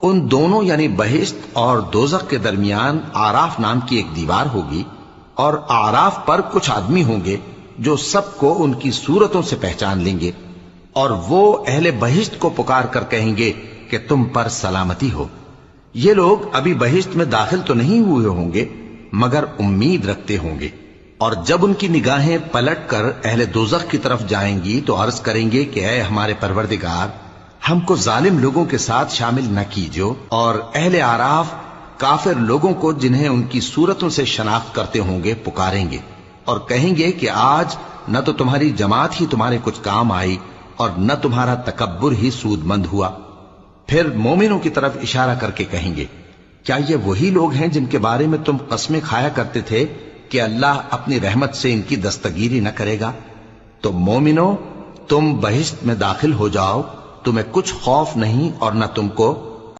ان دونوں یعنی بہشت اور دوزخ کے درمیان آراف نام کی ایک دیوار ہوگی، اور آراف پر کچھ آدمی ہوں گے جو سب کو ان کی صورتوں سے پہچان لیں گے، اور وہ اہل بہشت کو پکار کر کہیں گے کہ تم پر سلامتی ہو۔ یہ لوگ ابھی بہشت میں داخل تو نہیں ہوئے ہوں گے مگر امید رکھتے ہوں گے، اور جب ان کی نگاہیں پلٹ کر اہل دوزخ کی طرف جائیں گی تو عرض کریں گے کہ اے ہمارے پروردگار، ہم کو ظالم لوگوں کے ساتھ شامل نہ کیجو۔ اور اہل آراف کافر لوگوں کو جنہیں ان کی صورتوں سے شناخت کرتے ہوں گے پکاریں گے اور کہیں گے کہ آج نہ تو تمہاری جماعت ہی تمہارے کچھ کام آئی اور نہ تمہارا تکبر ہی سود مند ہوا۔ پھر مومنوں کی طرف اشارہ کر کے کہیں گے، کیا یہ وہی لوگ ہیں جن کے بارے میں تم قسمیں کھایا کرتے تھے کہ اللہ اپنی رحمت سے ان کی دستگیری نہ کرے گا؟ تو مومنو، تم بہشت میں داخل ہو جاؤ، تمہیں کچھ خوف نہیں اور نہ تم کو